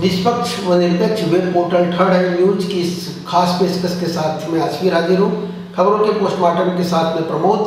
निष्पक्ष व निरपेक्ष वेब पोर्टल थर्ड आई न्यूज की इस खास पेशकश के साथ मैं आज फिर हाजिर हूँ। खबरों के पोस्टमार्टम के साथ में प्रमोद।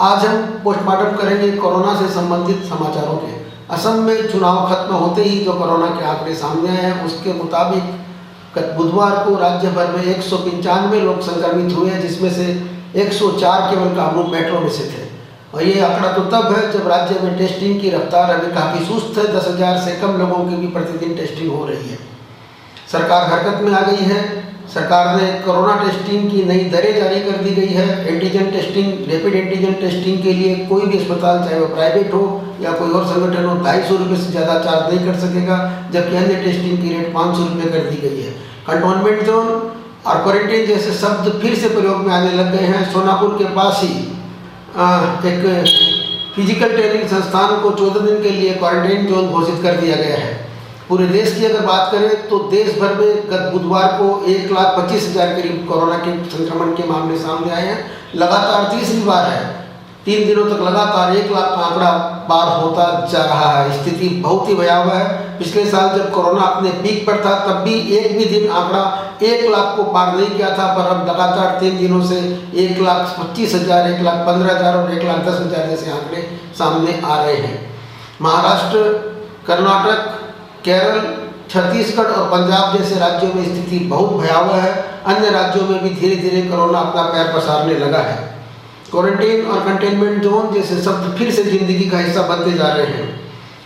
आज हम पोस्टमार्टम करेंगे कोरोना से संबंधित समाचारों के। असम में चुनाव खत्म होते ही जो कोरोना के आंकड़े सामने आए हैं उसके मुताबिक गत बुधवार को राज्य भर में 195 लोग संक्रमित हुए, जिसमें से 104 केवल कामरूप मेट्रो में से थे। और ये आंकड़ा तो तब है जब राज्य में टेस्टिंग की रफ्तार अभी काफ़ी सुस्त है। 10,000 से कम लोगों की भी प्रतिदिन टेस्टिंग हो रही है। सरकार हरकत में आ गई है। सरकार ने कोरोना टेस्टिंग की नई दरें जारी कर दी गई है। Antigen testing, rapid antigen testing के लिए कोई भी अस्पताल, चाहे वो प्राइवेट हो या कोई और संगठन हो, 250 रुपये से ज़्यादा चार्ज नहीं कर सकेगा, जबकि अन्य टेस्टिंग की रेट 500 रुपये कर दी गई है। कंटोनमेंट जोन और क्वारंटीन जैसे शब्द फिर से प्रयोग में आने लग गए हैं। सोनापुर के पास ही एक फिजिकल ट्रेनिंग संस्थान को 14 दिन के लिए क्वारंटाइन जोन घोषित कर दिया गया है। पूरे देश की अगर बात करें तो देश भर में गत बुधवार को 1,25,000 करीब कोरोना के संक्रमण के मामले सामने आए हैं। लगातार तीसरी बार है, 3 दिनों तक लगातार 1 लाख का आंकड़ा पार होता जा रहा है। स्थिति बहुत ही भयावह है। पिछले साल जब कोरोना अपने पीक पर था तब भी एक भी दिन आंकड़ा 1 लाख को पार नहीं किया था, पर अब लगातार 3 दिनों से 1,25,000, 1,15,000 और 1,10,000 जैसे आंकड़े सामने आ रहे हैं। महाराष्ट्र, कर्नाटक, केरल, छत्तीसगढ़ और पंजाब जैसे राज्यों में स्थिति बहुत भयावह है। अन्य राज्यों में भी धीरे धीरे कोरोना अपना पैर पसारने लगा है। क्वारंटीन और कंटेनमेंट जोन जैसे शब्द फिर से जिंदगी का हिस्सा बनते जा रहे हैं।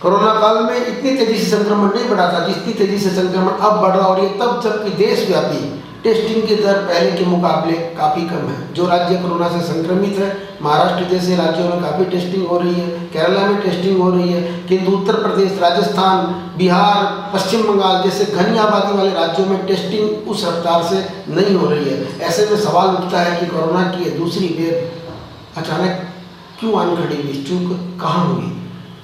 कोरोना काल में इतनी तेजी से संक्रमण नहीं बढ़ा था जितनी तेजी से संक्रमण अब बढ़ रहा, और ये तब जबकि देशव्यापी टेस्टिंग की दर पहले के मुकाबले काफ़ी कम है। जो राज्य कोरोना से संक्रमित है, महाराष्ट्र जैसे राज्यों में काफ़ी टेस्टिंग हो रही है, केरला में टेस्टिंग हो रही है, किंतु उत्तर प्रदेश, राजस्थान, बिहार, पश्चिम बंगाल जैसे घनी आबादी वाले राज्यों में टेस्टिंग उस रफ्तार से नहीं हो रही है। ऐसे में सवाल उठता है कि कोरोना की दूसरी वेव अचानक क्यों आन खड़ी हुई, चूक कहाँ हुई।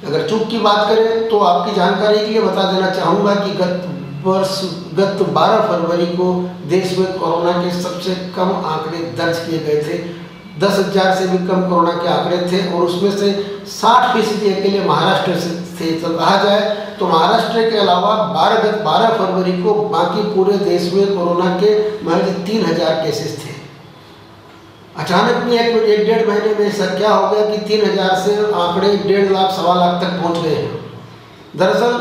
अगर चूक की बात करें तो आपकी जानकारी के लिए बता देना चाहूँगा कि गत 12 फरवरी को देश में कोरोना के सबसे कम आंकड़े दर्ज किए गए थे। 10,000 से भी कम कोरोना के आंकड़े थे और उसमें से 60% अकेले महाराष्ट्र से थे। तो कहा जाए तो महाराष्ट्र के अलावा 12 फरवरी को बाकी पूरे देश में कोरोना के महज 3,000 केसेस थे। अचानक में एक डेढ़ महीने में ऐसा क्या हो गया कि 3,000 से आंकड़े 1.5 लाख, 1.25 लाख तक पहुंच गए हैं। दरअसल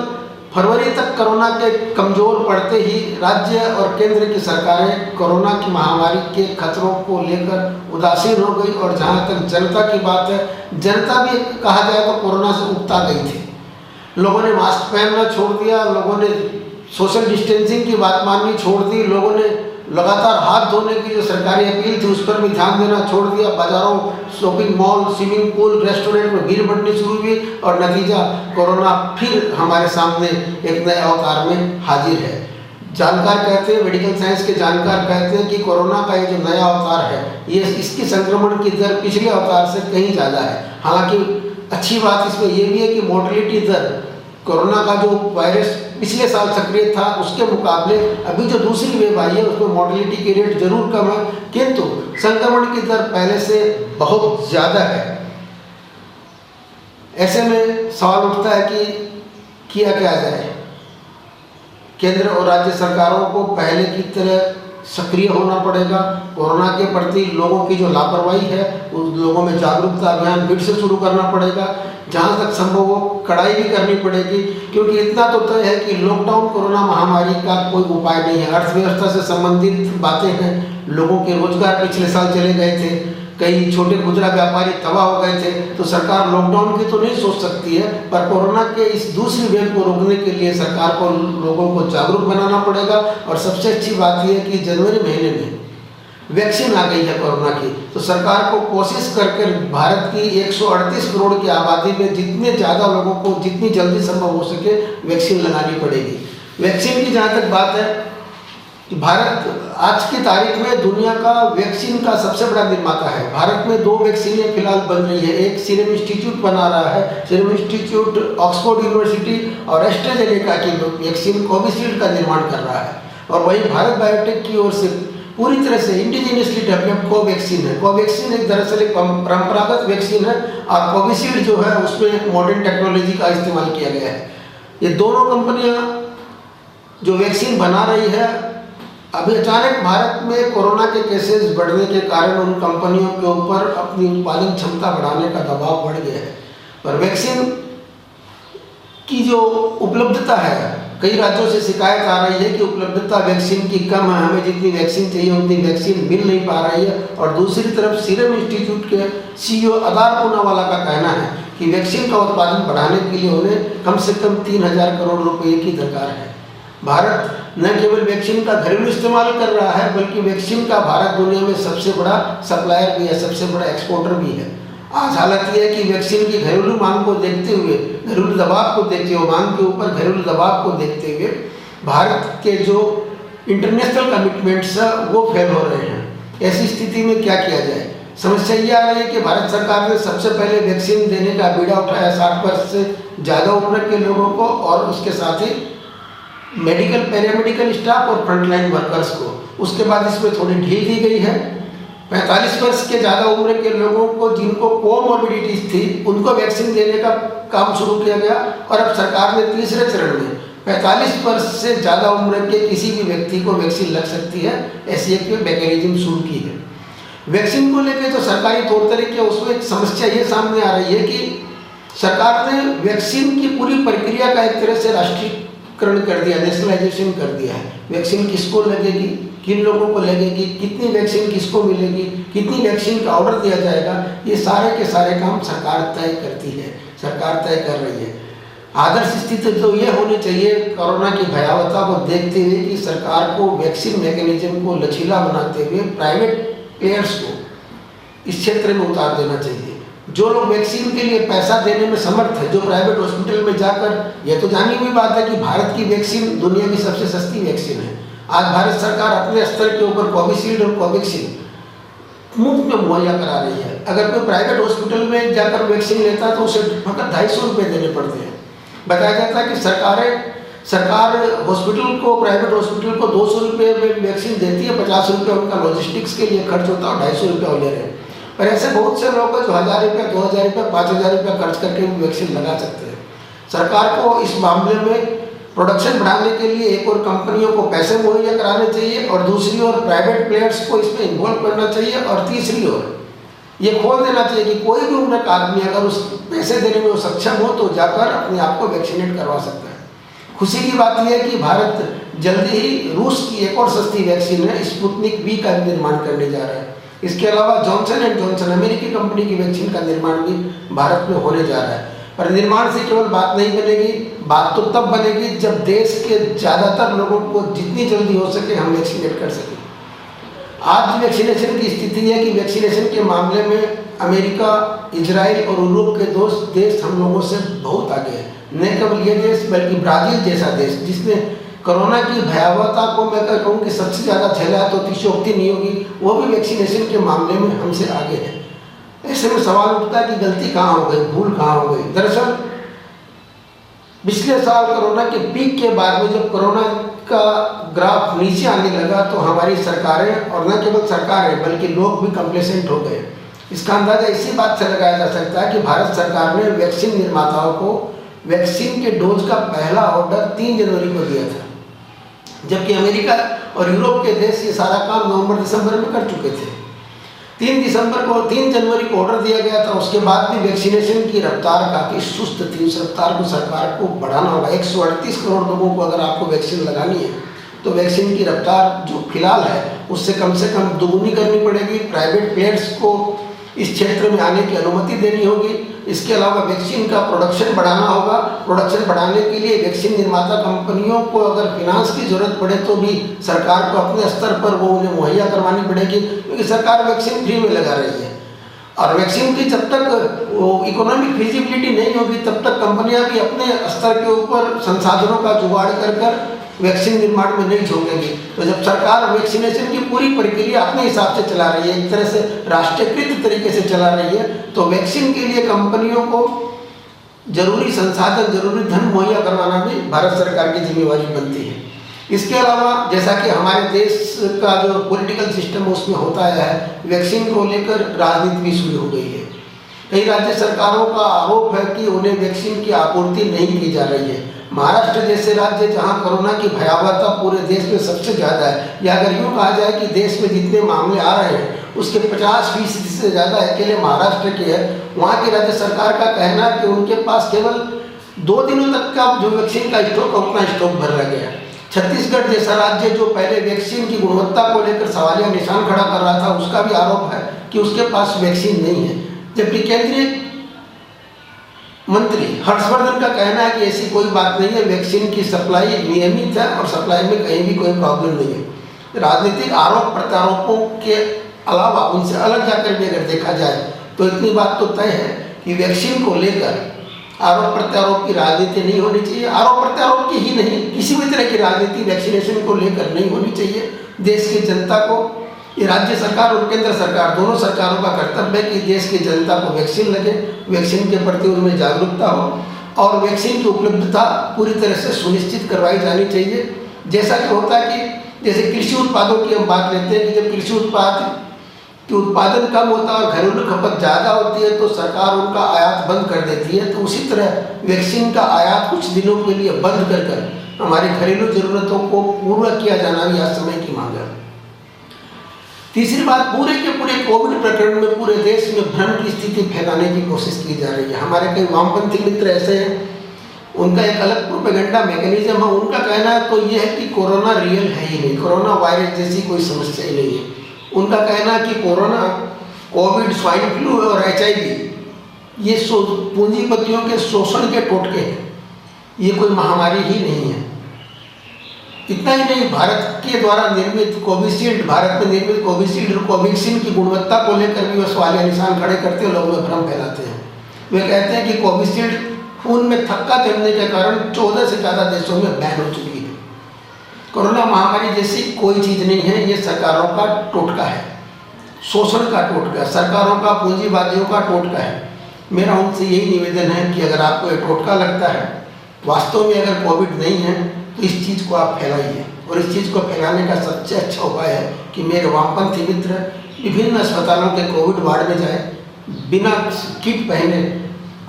फरवरी तक कोरोना के कमजोर पड़ते ही राज्य और केंद्र की सरकारें कोरोना की महामारी के खतरों को लेकर उदासीन हो गई, और जहां तक जनता की बात है, जनता भी कहा जाए तो कोरोना से उकता गई थी। लोगों ने मास्क पहनना छोड़ दिया, लोगों ने सोशल डिस्टेंसिंग की बात माननी छोड़ दी, लोगों ने लगातार हाथ धोने की जो सरकारी अपील थी उस पर भी ध्यान देना छोड़ दिया। बाजारों, shopping mall, swimming pool, restaurant में भीड़ बढ़नी शुरू हुई और नतीजा कोरोना फिर हमारे सामने एक नए अवतार में हाजिर है। जानकार कहते हैं, मेडिकल साइंस के जानकार कहते हैं कि कोरोना का ये जो नया अवतार है, ये इसकी संक्रमण की दर पिछले अवतार से कहीं ज़्यादा है। हालांकि अच्छी बात इसमें यह भी है कि मोर्टेलिटी दर, कोरोना का जो वायरस पिछले साल सक्रिय था उसके मुकाबले अभी जो दूसरी वेव आई है उसमें मोर्टेलिटी की रेट जरूर कम है, किंतु संक्रमण की दर पहले से बहुत ज़्यादा है। ऐसे में सवाल उठता है कि किया क्या जाए। केंद्र और राज्य सरकारों को पहले की तरह सक्रिय होना पड़ेगा। कोरोना के प्रति लोगों की जो लापरवाही है उस लोगों में जागरूकता अभियान फिर से शुरू करना पड़ेगा। जहाँ तक संभव हो कड़ाई भी करनी पड़ेगी, क्योंकि इतना तो तय है कि लॉकडाउन कोरोना महामारी का कोई उपाय नहीं है। अर्थव्यवस्था से संबंधित बातें हैं। लोगों के रोजगार पिछले साल चले गए थे, कई छोटे खुदरा व्यापारी तबाह हो गए थे। तो सरकार लॉकडाउन की तो नहीं सोच सकती है, पर कोरोना के इस दूसरी वेव को रोकने के लिए सरकार को लोगों को जागरूक बनाना पड़ेगा। और सबसे अच्छी बात यह है कि जनवरी महीने में वैक्सीन आ गई है कोरोना की, तो सरकार को कोशिश करके भारत की 138 करोड़ की आबादी में जितने ज़्यादा लोगों को जितनी जल्दी संभव हो सके वैक्सीन लगानी पड़ेगी। वैक्सीन की जहाँ तक बात है कि भारत आज की तारीख में दुनिया का वैक्सीन का सबसे बड़ा निर्माता है। भारत में 2 वैक्सीनें फिलहाल बन रही है। एक सीरम इंस्टीट्यूट बना रहा है, सीरम इंस्टीट्यूट ऑक्सफोर्ड यूनिवर्सिटी, और एस्ट्राजेनेका की वैक्सीन कोविशील्ड का निर्माण कर रहा है। और वही भारत बायोटेक की ओर से पूरी तरह से इंडिजिनियसली डेवलप्ड कोवैक्सीन है। कोवैक्सीन एक दरअसल एक परंपरागत वैक्सीन है, और कोविशील्ड जो है उसमें मॉडर्न टेक्नोलॉजी का इस्तेमाल किया गया है। ये दोनों कंपनियां जो वैक्सीन बना रही है, अभी अचानक भारत में कोरोना के केसेस बढ़ने के कारण उन कंपनियों के ऊपर अपनी उत्पादन क्षमता बढ़ाने का दबाव बढ़ गया है। पर वैक्सीन की जो उपलब्धता है, कई राज्यों से शिकायत आ रही है कि उपलब्धता वैक्सीन की कम है, हमें जितनी वैक्सीन चाहिए उतनी वैक्सीन मिल नहीं पा रही है। और दूसरी तरफ सीरम इंस्टीट्यूट के CEO अदार पूनावाला का कहना है कि वैक्सीन का उत्पादन बढ़ाने के लिए उन्हें कम से कम 3000 करोड़ रुपए की दरकार है। भारत न केवल वैक्सीन का घरेलू इस्तेमाल कर रहा है, बल्कि वैक्सीन का भारत दुनिया में सबसे बड़ा सप्लायर भी है, सबसे बड़ा एक्सपोर्टर भी है। आज हालत यह है कि वैक्सीन की घरेलू मांग को देखते हुए, घरेलू दबाव को देखते हुए, मांग के ऊपर घरेलू दबाव को देखते हुए भारत के जो इंटरनेशनल कमिटमेंट्स है वो फेल हो रहे हैं। ऐसी स्थिति में क्या किया जाए? समस्या ये आ रही है कि भारत सरकार ने सबसे पहले वैक्सीन देने का बीड़ा उठाया 60 वर्ष से ज़्यादा उम्र के लोगों को, और उसके साथ ही मेडिकल पैरामेडिकल स्टाफ और फ्रंटलाइन वर्कर्स को। उसके बाद इसमें थोड़ी ढील दी गई है। 45 वर्ष के ज़्यादा उम्र के लोगों को जिनको कोमॉर्बिडिटीज थी उनको वैक्सीन देने का काम शुरू किया गया, और अब सरकार ने तीसरे चरण में 45 वर्ष से ज़्यादा उम्र के किसी भी व्यक्ति को वैक्सीन लग सकती है, ऐसी एक मैकेनिज्म शुरू की है। वैक्सीन को लेकर जो सरकारी तौर तरीके, उसमें एक समस्या ये सामने आ रही है कि सरकार ने वैक्सीन की पूरी प्रक्रिया का एक तरह से राष्ट्रीयकरण कर दिया, नेशनलाइजेशन कर दिया है। वैक्सीन किसको लगेगी, किन लोगों को लगेगी, कितनी वैक्सीन किसको मिलेगी, कितनी वैक्सीन का ऑर्डर दिया जाएगा, ये सारे के सारे काम सरकार तय करती है, सरकार तय कर रही है। आदर्श स्थिति तो ये होनी चाहिए कोरोना की भयावहता को देखते हुए कि सरकार को वैक्सीन मैकेनिज्म को लचीला बनाते हुए प्राइवेट प्लेयर्स को इस क्षेत्र में उतार देना चाहिए। जो लोग वैक्सीन के लिए पैसा देने में समर्थ है, जो प्राइवेट हॉस्पिटल में जाकर, यह तो जानी हुई बात है कि भारत की वैक्सीन दुनिया की सबसे सस्ती वैक्सीन है। आज भारत सरकार अपने स्तर के ऊपर कोविशील्ड और कोवैक्सीन मुफ्त में मुहैया करा रही है। अगर कोई प्राइवेट हॉस्पिटल में जाकर वैक्सीन लेता है तो उसे फकत 250 रुपये देने पड़ते हैं। बताया जाता है कि सरकार हॉस्पिटल को, प्राइवेट हॉस्पिटल को 200 रुपये में वैक्सीन देती है, 50 रुपये उनका लॉजिस्टिक्स के लिए खर्च होता है और 250 रुपये वो ले रहे हैं। पर ऐसे बहुत से लोग हैं जो 1000 रुपये, 2000 रुपये, 5000 रुपये खर्च करके भी वैक्सीन लगा सकते हैं। सरकार को इस मामले में प्रोडक्शन बढ़ाने के लिए एक और कंपनियों को पैसे मुहैया कराने चाहिए, और दूसरी ओर प्राइवेट प्लेयर्स को इसमें इन्वॉल्व करना चाहिए, और तीसरी ओर ये खोल देना चाहिए कि कोई भी उम्र का आदमी अगर उस पैसे देने में वो सक्षम हो तो जाकर अपने आप को वैक्सीनेट करवा सकता है। खुशी की बात यह है कि भारत जल्दी ही रूस की एक और सस्ती वैक्सीन है स्पुतनिक V का निर्माण करने जा रहा है। इसके अलावा जॉनसन एंड जॉनसन अमेरिकी कंपनी की वैक्सीन का निर्माण भी भारत में होने जा रहा है। पर निर्माण से केवल बात नहीं बनेगी, बात तो तब बनेगी जब देश के ज़्यादातर लोगों को जितनी जल्दी हो सके हम वैक्सीनेट कर सकें। आज वैक्सीनेशन की स्थिति है कि वैक्सीनेशन के मामले में अमेरिका, इजराइल और यूरोप के दोस्त देश हम लोगों से बहुत आगे हैं। न केवल ये देश बल्कि ब्राज़ील जैसा देश, जिसने कोरोना की भयावहता को मैं कहूँ कि सबसे ज़्यादा झेला है, तो अतिशयोक्ति नहीं होगी, वो भी वैक्सीनेशन के मामले में हमसे आगे है। ऐसे में सवाल उठता है कि गलती कहाँ हो गई, भूल कहाँ हो गई। दरअसल पिछले साल कोरोना के पीक के बाद में जब कोरोना का ग्राफ नीचे आने लगा तो हमारी सरकारें, और न केवल सरकारें बल्कि लोग भी कंप्लेसेंट हो गए। इसका अंदाजा इसी बात से लगाया जा सकता है कि भारत सरकार ने वैक्सीन निर्माताओं को वैक्सीन के डोज का पहला ऑर्डर 3 जनवरी को दिया था, जबकि अमेरिका और यूरोप के देश ये सारा काम नवंबर-दिसंबर में कर चुके थे। 3 जनवरी को ऑर्डर दिया गया था। उसके बाद भी वैक्सीनेशन की रफ्तार काफ़ी सुस्त थी। उस रफ्तार को सरकार को बढ़ाना होगा। 138 करोड़ लोगों को अगर आपको वैक्सीन लगानी है तो वैक्सीन की रफ्तार जो फिलहाल है उससे कम दोगुनी करनी पड़ेगी। प्राइवेट प्लेयर्स को इस क्षेत्र में आने की अनुमति देनी होगी। इसके अलावा वैक्सीन का प्रोडक्शन बढ़ाना होगा। प्रोडक्शन बढ़ाने के लिए वैक्सीन निर्माता कंपनियों को अगर फिनांस की जरूरत पड़े तो भी सरकार को अपने स्तर पर वो उन्हें मुहैया करवानी पड़ेगी, क्योंकि सरकार वैक्सीन फ्री में लगा रही है। और वैक्सीन की जब तक वो इकोनॉमिक फिजिबिलिटी नहीं होगी तब तक कंपनियां भी अपने स्तर के ऊपर संसाधनों का जुगाड़ कर वैक्सीन निर्माण में नहीं झोंकेगी। तो जब सरकार वैक्सीनेशन की पूरी प्रक्रिया अपने हिसाब से चला रही है, एक तरह से राष्ट्रीयकृत तरीके से चला रही है, तो वैक्सीन के लिए कंपनियों को जरूरी संसाधन, जरूरी धन मुहैया करवाना भी भारत सरकार की जिम्मेवारी बनती है। इसके अलावा जैसा कि हमारे देश का जो पॉलिटिकल सिस्टम है उसमें होता आया है, वैक्सीन को लेकर राजनीति भी शुरू हो गई है। कई राज्य सरकारों का आरोप है कि उन्हें वैक्सीन की आपूर्ति नहीं की जा रही है। महाराष्ट्र जैसे राज्य जहां कोरोना की भयावहता पूरे देश में सबसे ज़्यादा है, या अगर यूँ कहा जाए कि देश में जितने मामले आ रहे हैं उसके 50% से ज़्यादा अकेले महाराष्ट्र के है, वहाँ की राज्य सरकार का कहना है कि उनके पास केवल 2 दिनों तक का जो वैक्सीन का स्टॉक है उतना स्टॉक भर रह गया। छत्तीसगढ़ जैसा राज्य जो पहले वैक्सीन की गुणवत्ता को लेकर सवालिया निशान खड़ा कर रहा था, उसका भी आरोप है कि उसके पास वैक्सीन नहीं है, जबकि केंद्रीय मंत्री हर्षवर्धन का कहना है कि ऐसी कोई बात नहीं है, वैक्सीन की सप्लाई नियमित है और सप्लाई में कहीं भी कोई प्रॉब्लम नहीं है। राजनीतिक आरोप प्रत्यारोपों के अलावा उनसे अलग जाकर भी अगर देखा जाए तो इतनी बात तो तय है कि वैक्सीन को लेकर आरोप प्रत्यारोप की राजनीति नहीं होनी चाहिए। आरोप प्रत्यारोप की ही नहीं, किसी भी तरह की राजनीति वैक्सीनेशन को लेकर नहीं होनी चाहिए। देश की जनता को, ये राज्य सरकार और केंद्र सरकार दोनों सरकारों का कर्तव्य है कि देश की जनता को वैक्सीन लगे, वैक्सीन के प्रति उनमें जागरूकता हो और वैक्सीन की उपलब्धता पूरी तरह से सुनिश्चित करवाई जानी चाहिए। जैसा कि होता है कि जैसे कृषि उत्पादों की हम बात लेते हैं कि जब कृषि उत्पादन कम होता है और घरेलू खपत ज़्यादा होती है तो सरकार उनका आयात बंद कर देती है, तो उसी तरह वैक्सीन का आयात कुछ दिनों के लिए बंद कर हमारी घरेलू ज़रूरतों को पूरा किया जाना भी आज समय की मांग है। तीसरी बात, पूरे के पूरे कोविड प्रकरण में पूरे देश में भ्रम की स्थिति फैलाने की कोशिश की जा रही है। हमारे कई वामपंथी मित्र ऐसे हैं, उनका एक अलग प्रोपेगेंडा मैकेनिज्म है। उनका कहना है तो ये है कि कोरोना रियल है ही नहीं, कोरोना वायरस जैसी कोई समस्या ही नहीं है। उनका कहना है कि कोरोना, कोविड, स्वाइन फ्लू और HIV ये पूंजीपतियों के शोषण के टोटके हैं, ये कोई महामारी ही नहीं है। इतना ही नहीं, भारत के द्वारा निर्मित कोविशील्ड, भारत में निर्मित कोविशील्ड और कोवैक्सीन की गुणवत्ता को लेकर भी वह सवालिया निशान खड़े करते हैं, लोगों में भ्रम फैलाते हैं। वे कहते हैं कि कोविशील्ड खून में थक्का जमने के कारण 14 से ज़्यादा देशों में बैन हो चुकी है। कोरोना महामारी जैसी कोई चीज़ नहीं है, ये सरकारों का टोटका है, शोषण का टोटका, सरकारों का, पूंजीवादियों का टोटका है। मेरा उनसे यही निवेदन है कि अगर आपको ये टोटका लगता है, वास्तव में अगर कोविड नहीं है तो इस चीज़ को आप फैलाइए, और इस चीज़ को फैलाने का सबसे अच्छा उपाय है कि मेरे वामपंथी मित्र विभिन्न अस्पतालों के कोविड वार्ड में जाए, बिना किट पहने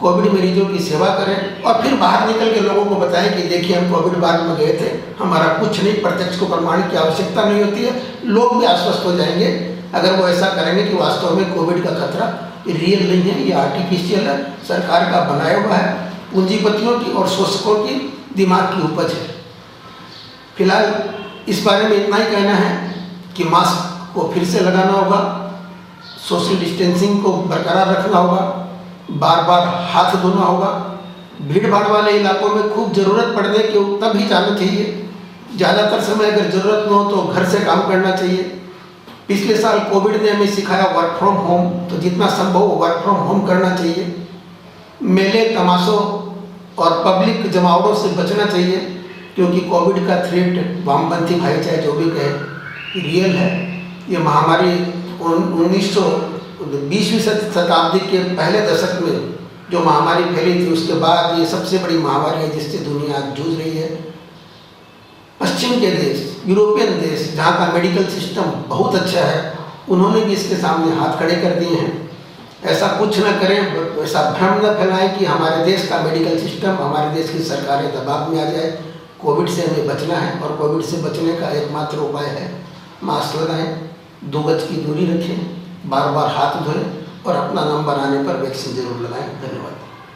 कोविड मरीजों की सेवा करें और फिर बाहर निकल के लोगों को बताएं कि देखिए हम कोविड वार्ड में गए थे, हमारा कुछ नहीं, प्रत्यक्ष को प्रमाणित की आवश्यकता नहीं होती है। लोग भी आश्वस्त हो जाएंगे अगर वो ऐसा करेंगे कि वास्तव में कोविड का खतरा रियल नहीं है, ये आर्टिफिशियल है, सरकार का बनाया हुआ है, पूंजीपतियों की और शोषकों की दिमाग की उपज है। फिलहाल इस बारे में इतना ही कहना है कि मास्क को फिर से लगाना होगा, सोशल डिस्टेंसिंग को बरकरार रखना होगा, बार बार हाथ धोना होगा, भीड़ भाड़ वाले इलाकों में खूब ज़रूरत पड़ने के तब ही जाना चाहिए, ज़्यादातर समय अगर ज़रूरत न हो तो घर से काम करना चाहिए। पिछले साल कोविड ने हमें सिखाया वर्क फ्रॉम होम, तो जितना संभव हो वर्क फ्रॉम होम करना चाहिए। मेले, तमाशों और पब्लिक जमावड़ों से बचना चाहिए, क्योंकि कोविड का थ्रेट वामपंथी भाई चाहे जो भी कहे रियल है। ये महामारी 20वीं शताब्दी के पहले दशक में जो महामारी फैली थी, उसके बाद ये सबसे बड़ी महामारी है जिससे दुनिया जूझ रही है। पश्चिम के देश, यूरोपियन देश, जहाँ का मेडिकल सिस्टम बहुत अच्छा है, उन्होंने भी इसके सामने हाथ खड़े कर दिए हैं। ऐसा कुछ न करें, ऐसा भ्रम न फैलाएं कि हमारे देश का मेडिकल सिस्टम, हमारे देश की सरकारें दबाव में आ जाए। कोविड से हमें बचना है और कोविड से बचने का एकमात्र उपाय है मास्क लगाएं, 2 गज की दूरी रखें, बार बार हाथ धोएं और अपना नंबर आने पर वैक्सीन जरूर लगाएं। धन्यवाद।